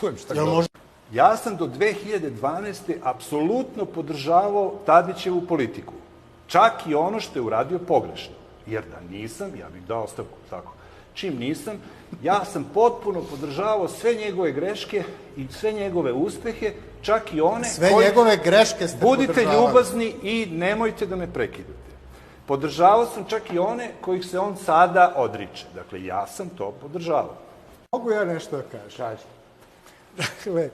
čujem šta govori. Ja sam do 2012. apsolutno podržavao Tadićevu politiku. Čak i ono što je uradio pogrešno. Jer da nisam, ja bih dao ostavku, tako. Čim nisam, ja sam potpuno podržavao sve njegove greške i sve njegove uspehe, čak i one sve njegove greške ste budite podržavali. ljubazni i nemojte da me prekidate. Podržavao sam čak i one kojih se on sada odriče. Dakle, ja sam to podržavao. Mogu ja nešto da kažem? Kaži. Dakle,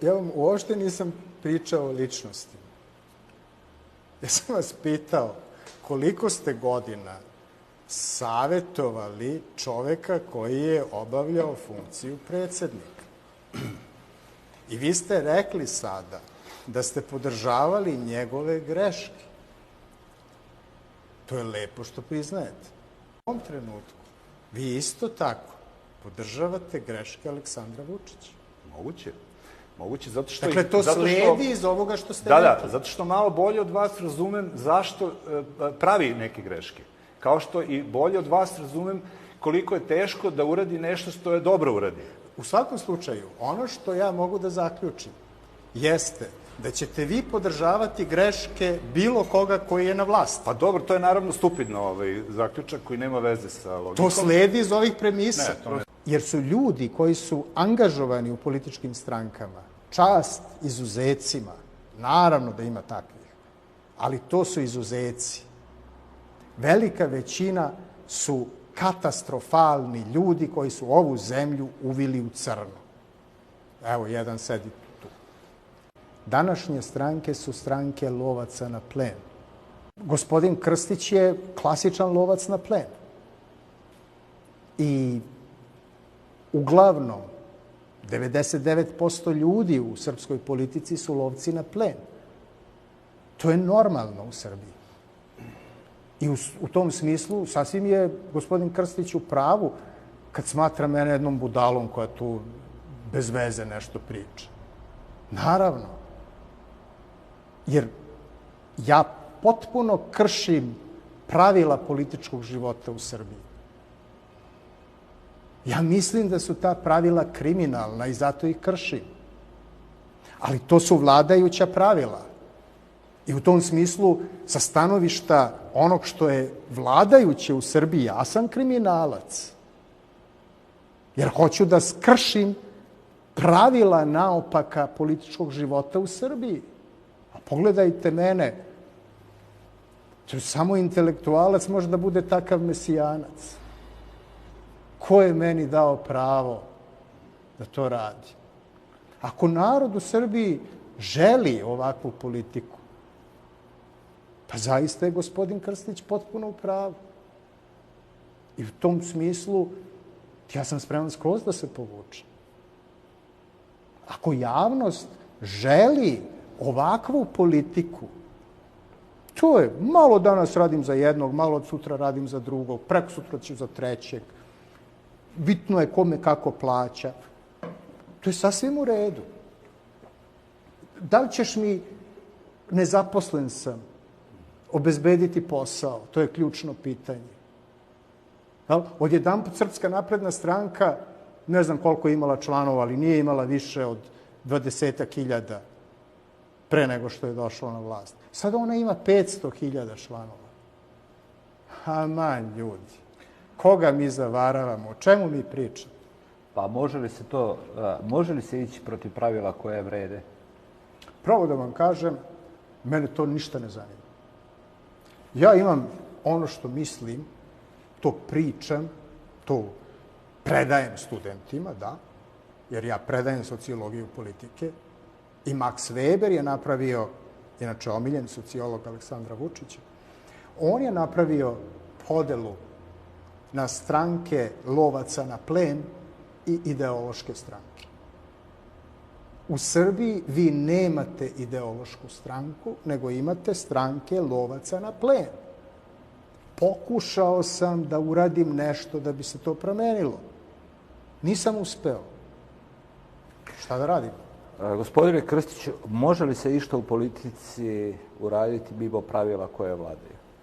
ja vam uopšte nisam pričao o ličnosti. Ja sam vas pitao koliko ste godina savetovali čoveka koji je obavljao funkciju predsednika. I vi ste rekli sada da ste podržavali njegove greške. To je lepo što priznajete. U ovom trenutku vi isto tako podržavate greške Aleksandra Vučića. Moguće. Moguće, zato što... Dakle, to sledi iz ovoga što ste rekli. Da, zato što malo bolje od vas razumem zašto pravi neke greške. Kao što i bolje od vas razumem koliko je teško da uradi nešto što je dobro uradi. U svakom slučaju, ono što ja mogu da zaključim jeste da ćete vi podržavati greške bilo koga koji je na vlasti. Pa dobro, to je naravno stupidno zaključak koji nema veze sa logikom. To sledi iz ovih premisa. Jer su ljudi koji su angažovani u političkim strankama, čast izuzecima, naravno da ima takvih, ali to su izuzeci. Velika većina su katastrofalni ljudi koji su ovu zemlju uvili u crno. Evo, jedan sedi tu. Današnje stranke su stranke lovaca na plen. Gospodin Krstić je klasičan lovac na plen. I uglavnom, 99% ljudi u srpskoj politici su lovci na plen. To je normalno u Srbiji. I u tom smislu sasvim je gospodin Krstić u pravu kad smatra mene jednom budalom koja tu bez veze nešto priča. Naravno. Jer ja potpuno kršim pravila političkog života u Srbiji. Ja mislim da su ta pravila kriminalna i zato ih kršim. Ali to su vladajuća pravila. I u tom smislu, sa stanovišta onog što je vladajuće u Srbiji, ja sam kriminalac. Jer hoću da skršim pravila naopaka političkog života u Srbiji. A pogledajte mene, samo intelektualac može da bude takav mesijanac. Ko je meni dao pravo da to radi? Ako narod u Srbiji želi ovakvu politiku, pa zaista je gospodin Krstić potpuno u pravu. I u tom smislu ja sam spreman skroz da se povučem. Ako javnost želi ovakvu politiku, to je, malo danas radim za jednog, malo od sutra radim za drugog, preko sutra ću za trećeg, bitno je kome kako plaća. To je sasvim u redu. Da li ćeš mi, nezaposlen sam, obezbediti posao? To je ključno pitanje. Odjedanput Srpska napredna stranka, ne znam koliko je imala članova, ali nije imala više od 20.000 pre nego što je došla na vlast. Sada ona ima 500.000 članova. Aman, ljudi. Koga mi zavaravamo? O čemu mi pričamo? Pa može li se ići protiv pravila koje vrede? Pravo da vam kažem, mene to ništa ne zanima. Ja imam ono što mislim, to pričam, to predajem studentima, da, jer ja predajem sociologiju politike i Max Weber je napravio, inače omiljen sociolog Aleksandra Vučića, on je napravio podelu na stranke lovaca na plen i ideološke stranke. U Srbiji vi nemate ideološku stranku, nego imate stranke lovaca na plen. Pokušao sam da uradim nešto da bi se to promenilo. Nisam uspeo. Šta da radim? Gospodine Krstiću, može li se išta u politici uraditi mimo pravila koje vladaju?